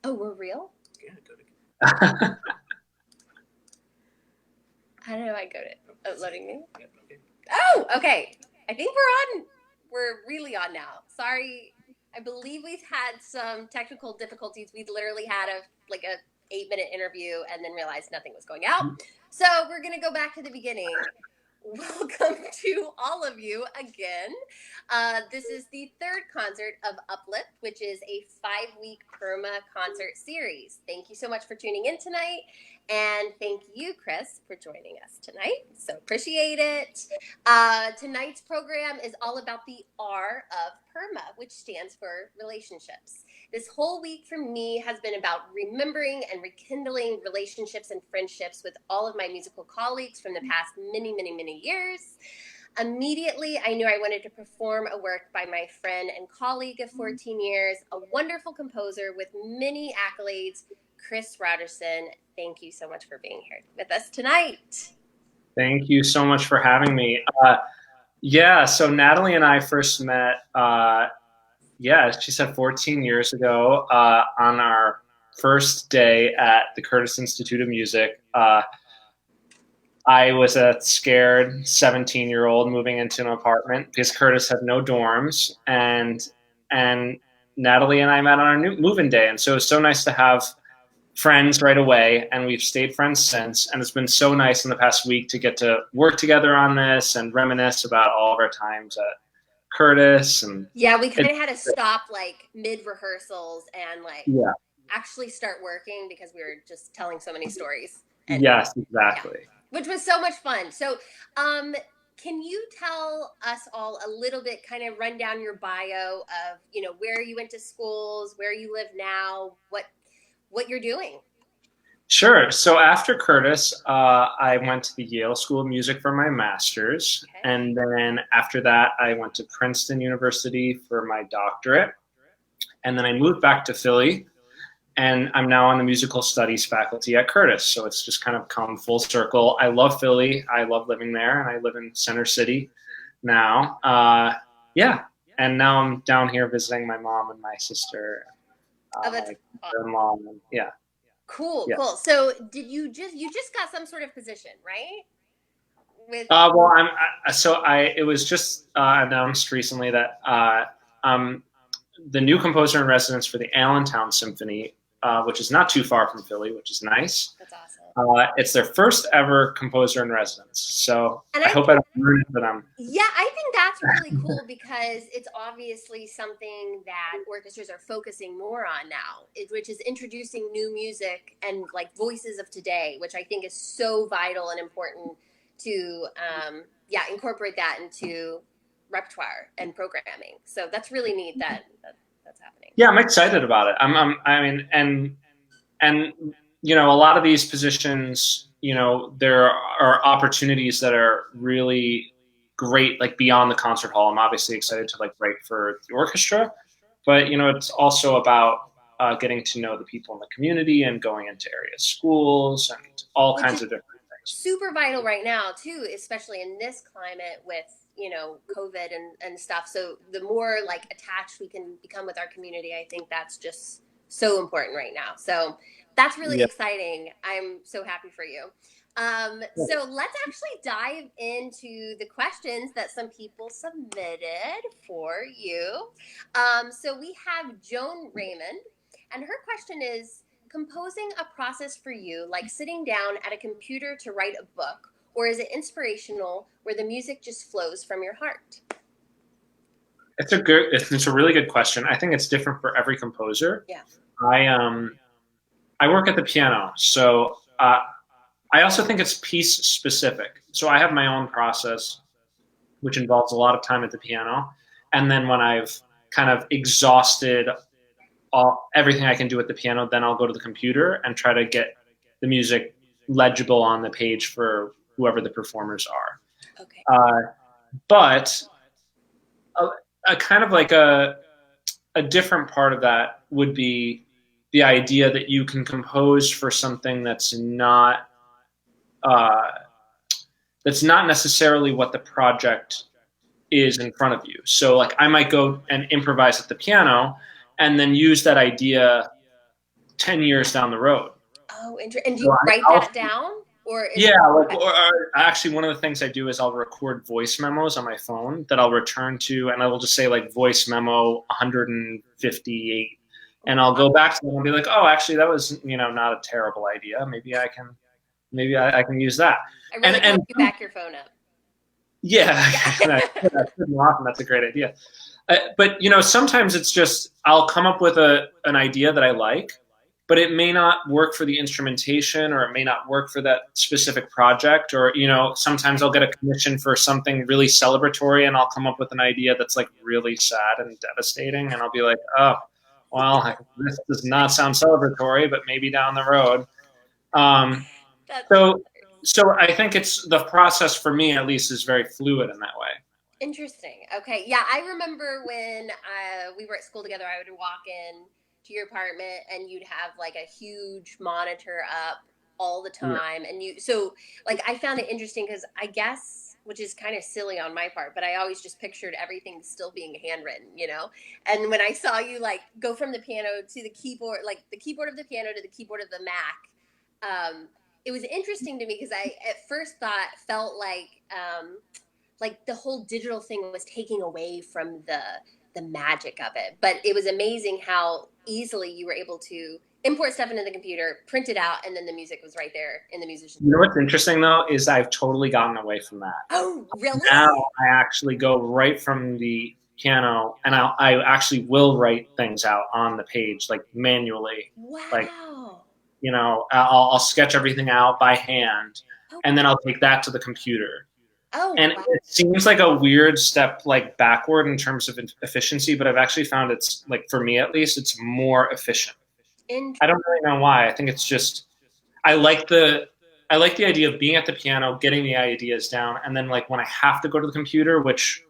Oh, we're real? Yeah, go to. How do I go to uploading me? Oh, okay. I think we're on. We're really on now. Sorry. I believe we've had some technical difficulties. We literally had a 8-minute interview and then realized nothing was going out. So we're gonna go back to the beginning. Welcome to all of you again. This is the third concert of Uplift, which is a 5-week P.E.R.M.A concert series. Thank you so much for tuning in tonight. And thank you, Chris, for joining us tonight. So appreciate it. Tonight's program is all about the R of P.E.R.M.A, which stands for relationships. This whole week for me has been about remembering and rekindling relationships and friendships with all of my musical colleagues from the past many, many, many years. Immediately, I knew I wanted to perform a work by my friend and colleague of 14 years, a wonderful composer with many accolades, Chris Rogerson. Thank you so much for being here with us tonight. Thank you so much for having me. Yeah, so Natalie and I first met, she said 14 years ago on our first day at the Curtis Institute of Music. I was a scared 17-year-old moving into an apartment because Curtis had no dorms, and Natalie and I met on our move-in day, and so it was so nice to have friends right away, and we've stayed friends since, and it's been so nice in the past week to get to work together on this and reminisce about all of our times at Curtis. And yeah, we kind of had to stop like mid rehearsals and actually start working because we were just telling so many stories. And, yes, exactly. Yeah, which was so much fun. So can you tell us all a little bit, kind of run down your bio of, where you went to schools, where you live now, what you're doing? Sure. So after Curtis, I went to the Yale School of Music for my master's. Okay. And then after that, I went to Princeton University for my doctorate. And then I moved back to Philly, and I'm now on the musical studies faculty at Curtis. So it's just kind of come full circle. I love Philly. I love living there, and I live in Center City now. Yeah. And now I'm down here visiting my mom and my sister, Oh, that's my brother-in-law, and yeah. cool. Yeah. Cool. So did you just got some sort of position, right? With Well, it was just announced recently that I'm the new composer in residence for the Allentown Symphony, which is not too far from Philly, which is nice. That's awesome. It's their first ever composer in residence, so And I hope I don't ruin it for them. Yeah, I think that's really cool because it's obviously something that orchestras are focusing more on now, which is introducing new music and like voices of today, which I think is so vital and important to incorporate that into repertoire and programming. So that's really neat that's happening. Yeah, I'm excited about it. I mean, and a lot of these positions, there are opportunities that are really great, like beyond the concert hall. I'm obviously excited to write for the orchestra, but it's also about getting to know the people in the community and going into area schools and all kinds of different things. Super vital right now too, especially in this climate with COVID and stuff. So the more attached we can become with our community, I think that's just so important right now. So that's really exciting. I'm so happy for you. So let's actually dive into the questions that some people submitted for you. So we have Joan Raymond, and her question is, composing a process for you like sitting down at a computer to write a book, or is it inspirational where the music just flows from your heart? It's a really good question. I think it's different for every composer. Yeah. I work at the piano, so I also think it's piece specific. So I have my own process, which involves a lot of time at the piano, and then when I've kind of exhausted everything I can do at the piano, then I'll go to the computer and try to get the music legible on the page for whoever the performers are. Okay. But a kind of like a different part of that would be the idea that you can compose for something that's not necessarily what the project is in front of you. So I might go and improvise at the piano and then use that idea 10 years down the road. Oh, interesting. And do So you write I'll, that down, or is yeah, like, okay. or actually, one of the things I do is I'll record voice memos on my phone that I'll return to, and I will just say like voice memo 158, and I'll go back to them and be like, oh, actually, that was not a terrible idea. Maybe I can use that. I really And hope you back your phone up. yeah, Yeah. that's a great idea. But sometimes it's just I'll come up with an idea that I like, but it may not work for the instrumentation, or it may not work for that specific project, or sometimes I'll get a commission for something really celebratory, and I'll come up with an idea that's like really sad and devastating, and I'll be like, oh, well, this does not sound celebratory, but maybe down the road. Um, That's so, so I think it's the process for me, at least, is very fluid in that way. interesting. Okay. Yeah, I remember when we were at school together, I would walk in to your apartment and you'd have like a huge monitor up all the Yeah. time. And so like I found it interesting because I guess, which is kind of silly on my part, but I always just pictured everything still being handwritten. And when I saw you like go from the piano to the keyboard, like the keyboard of the piano to the keyboard of the Mac, it was interesting to me because I at first felt like the whole digital thing was taking away from the magic of it. But it was amazing how easily you were able to import stuff into the computer, print it out, and then the music was right there in the musician's. You know what's interesting though is I've totally gotten away from that. Oh, really? Now I actually go right from the piano, and I actually will write things out on the page like manually. Like Wow. I'll sketch everything out by hand, Oh, and then I'll take that to the computer. oh, And wow. it seems like a weird step like backward in terms of efficiency, but I've actually found it's like, for me at least, it's more efficient. I don't really know why. I think it's just I like the I like the idea of being at the piano, getting the ideas down, and then like when I have to go to the computer, which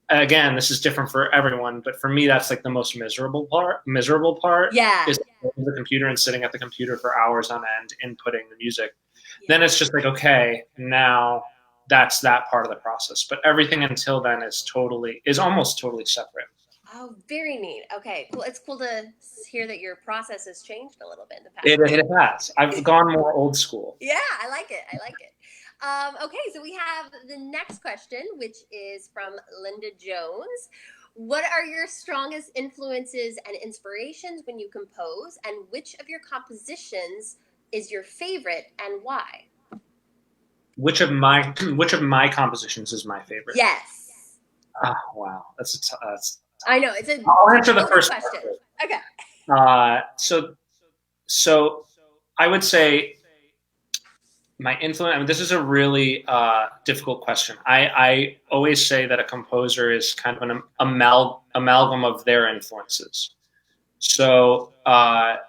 again, this is different for everyone, but for me, that's like the most miserable part. Miserable part Yeah. is going to the computer and sitting at the computer for hours on end, inputting the music. Yeah. Then it's just like, okay, now that's that part of the process. But everything until then is almost totally separate. Oh, very neat. Okay, cool. It's cool to hear that your process has changed a little bit in the past. It has. I've gone more old school. Yeah, I like it. I like it. Okay, so we have the next question, which is from Linda Jones. What are your strongest influences and inspirations when you compose, and which of your compositions is your favorite and why? Which of my compositions is my favorite? Yes. Oh, wow, that's I know it's a. I'll answer the first question. part. Okay. So I would say my influence. I mean, this is a really difficult question. I always say that a composer is kind of an amalgam of their influences. So I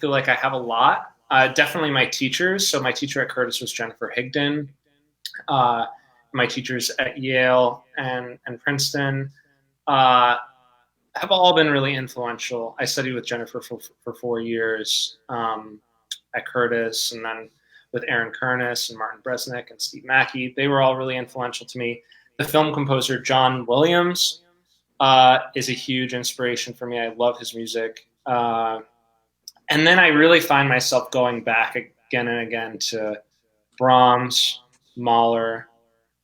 feel like I have a lot. Definitely my teachers. So my teacher at Curtis was Jennifer Higdon. My teachers at Yale and Princeton have all been really influential. I studied with Jennifer for 4 years at Curtis, and then with Aaron Kernis and Martin Bresnick and Steve Mackey. They were all really influential to me. The film composer John Williams is a huge inspiration for me. I love his music. And then I really find myself going back again and again to Brahms, Mahler,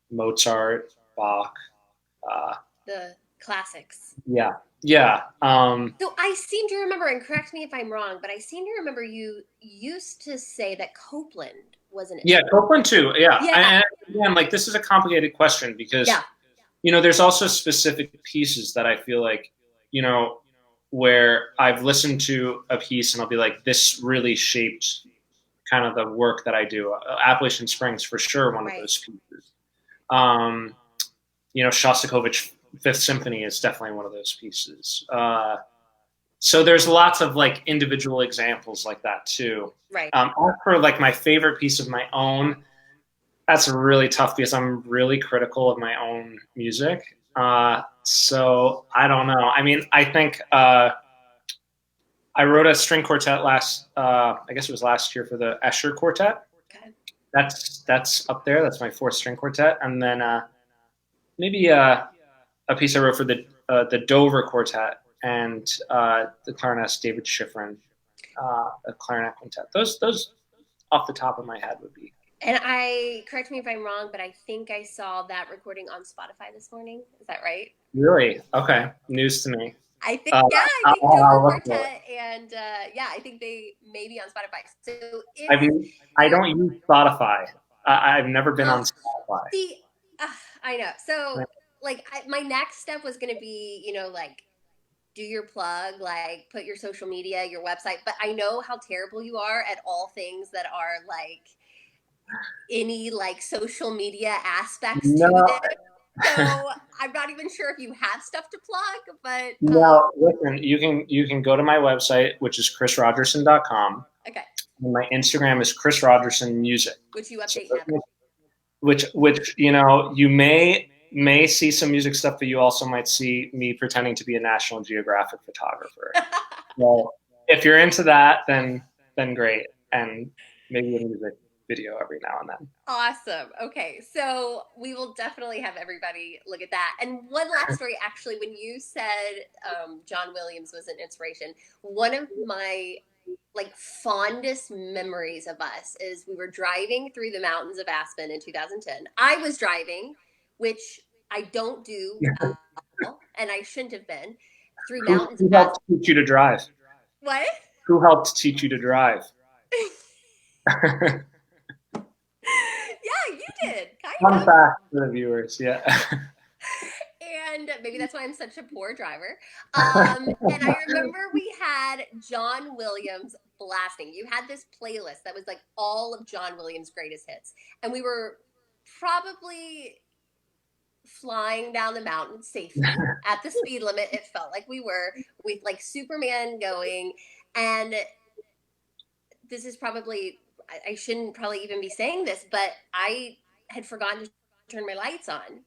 Mozart, Bach. The classics. Yeah. So I seem to remember, and correct me if I'm wrong, but I seem to remember you used to say that Copland wasn't it? Yeah, Copland too. Yeah. Yeah. And again, like this is a complicated question because Yeah. there's also specific pieces that I feel like, where I've listened to a piece and I'll be like, this really shaped kind of the work that I do. Appalachian Springs for sure, one of those pieces. Shostakovich Fifth Symphony is definitely one of those pieces. So there's lots of like individual examples like that too. Right. As for like my favorite piece of my own, that's really tough because I'm really critical of my own music. So I don't know. I mean, I think I wrote a string quartet I guess it was last year for the Escher Quartet. Okay. That's up there. That's my fourth string quartet, and then maybe a piece I wrote for the Dover Quartet and the clarinetist David Schifrin, a clarinet quintet. Those off the top of my head would be. And correct me if I'm wrong, but I think I saw that recording on Spotify this morning. Is that right? Really? Okay. News to me. I think I think Dover Quartet, and I think they may be on Spotify. So I don't use Spotify. I've never been on Spotify. See, I know. So my next step was going to be, like, do your plug, like put your social media, your website. But I know how terrible you are at all things that are like any like social media aspects to it. So I'm not even sure if you have stuff to plug, but no. Listen, you can go to my website, which is chrisrogerson.com. Okay. And my Instagram is Chris Rogerson Music, which you update now. Which you may see some music stuff, but you also might see me pretending to be a National Geographic photographer. So if you're into that, then great, and maybe a music video every now and then. Awesome. Okay, so we will definitely have everybody look at that. And one last story, actually, when you said John Williams was an inspiration, one of my like fondest memories of us is we were driving through the mountains of Aspen in 2010. I was driving, which I don't do well, and I shouldn't have been, through mountains. Who helped teach you to drive? What? Who helped teach you to drive? Yeah, you did. Fun fact for the viewers, yeah. And maybe that's why I'm such a poor driver. And I remember we had John Williams blasting. You had this playlist that was like all of John Williams' greatest hits. And we were probably flying down the mountain safely at the speed limit. It felt like we were with like Superman going. And this is probably, I shouldn't probably even be saying this, but I had forgotten to turn my lights on.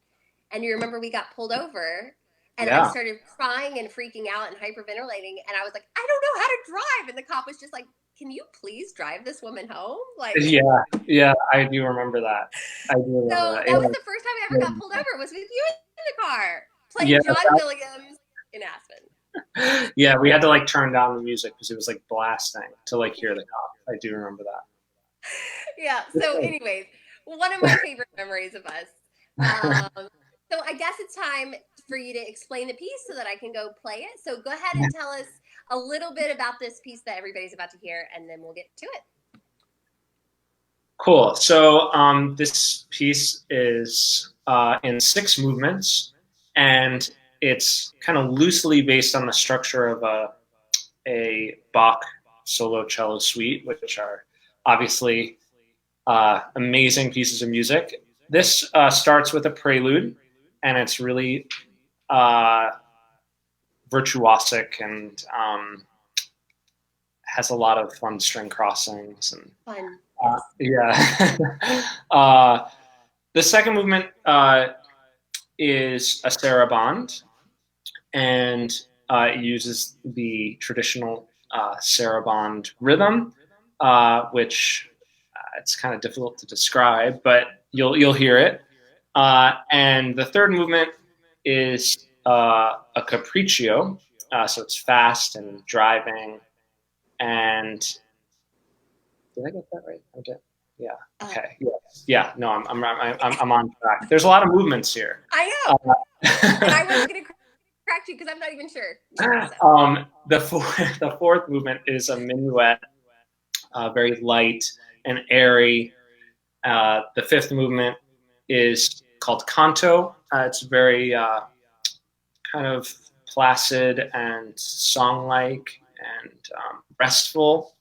And you remember we got pulled over, and I started crying and freaking out and hyperventilating. And I was like, I don't know how to drive. And the cop was just like, can you please drive this woman home? Like, yeah, I do remember that. I do remember that. That was the first time I ever got pulled over, was with you in the car playing John Williams in Aspen. Yeah, we had to like turn down the music because it was like blasting to like hear the cop. I do remember that. Yeah. So, anyways, one of my favorite memories of us. So I guess it's time for you to explain the piece so that I can go play it. So go ahead and tell us a little bit about this piece that everybody's about to hear, and then we'll get to it. Cool. So this piece is in 6 movements, and it's kind of loosely based on the structure of a Bach solo cello suite, which are obviously amazing pieces of music. This starts with a prelude, and it's really virtuosic and has a lot of fun string crossings and fun. The second movement is a sarabande, and it uses the traditional sarabande rhythm, which it's kind of difficult to describe, but you'll hear it. And the third movement is a capriccio, so it's fast and driving. And did I get that right? I did. Yeah. Okay. Yeah. No, I'm on track. There's a lot of movements here. I know. And I was gonna correct you because I'm not even sure. The fourth movement is a minuet, very light and airy. The fifth movement is called canto. It's very kind of placid and song-like and restful.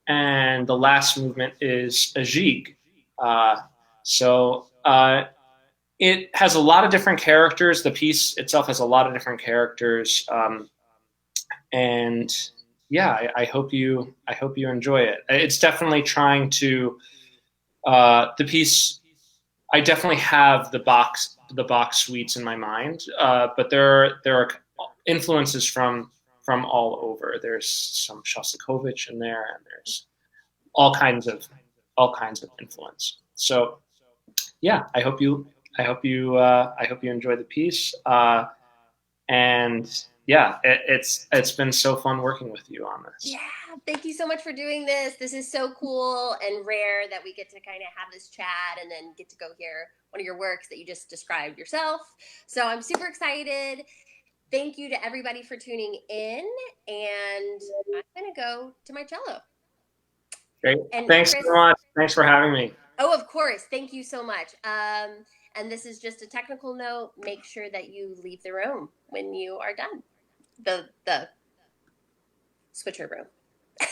And the last movement is a gigue. It has a lot of different characters. The piece itself has a lot of different characters. And yeah, I hope you enjoy it. It's definitely trying to the piece. I definitely have the Bach suites in my mind, but there are influences from all over. There's some Shostakovich in there, and there's all kinds of influence. So yeah, I hope you enjoy the piece, and yeah, it's been so fun working with you on this. Yeah, thank you so much for doing this. This is so cool and rare that we get to kind of have this chat and then get to go hear one of your works that you just described yourself. So I'm super excited. Thank you to everybody for tuning in, and I'm gonna go to my cello. Great. And Thanks Chris, so much. Thanks for having me. oh, of course, thank you so much. And this is just a technical note. Make sure that you leave the room when you are done. The switcher room. Do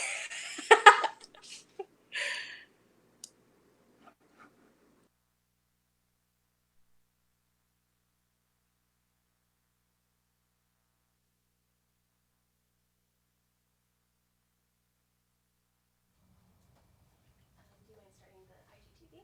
you mind starting the IGTV?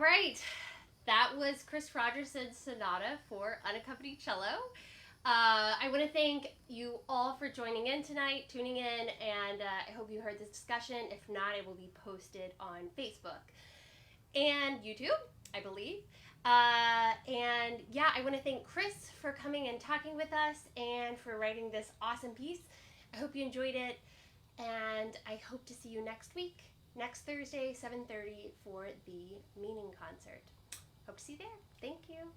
right. That was Chris Rogerson's Sonata for Unaccompanied Cello. I want to thank you all for joining in tonight, tuning in, and I hope you heard this discussion. If not, it will be posted on Facebook and YouTube, I believe. And yeah, I want to thank Chris for coming and talking with us and for writing this awesome piece. I hope you enjoyed it, and I hope to see you next week, next Thursday, 7:30 for the Meaning concert. Hope to see you there. Thank you.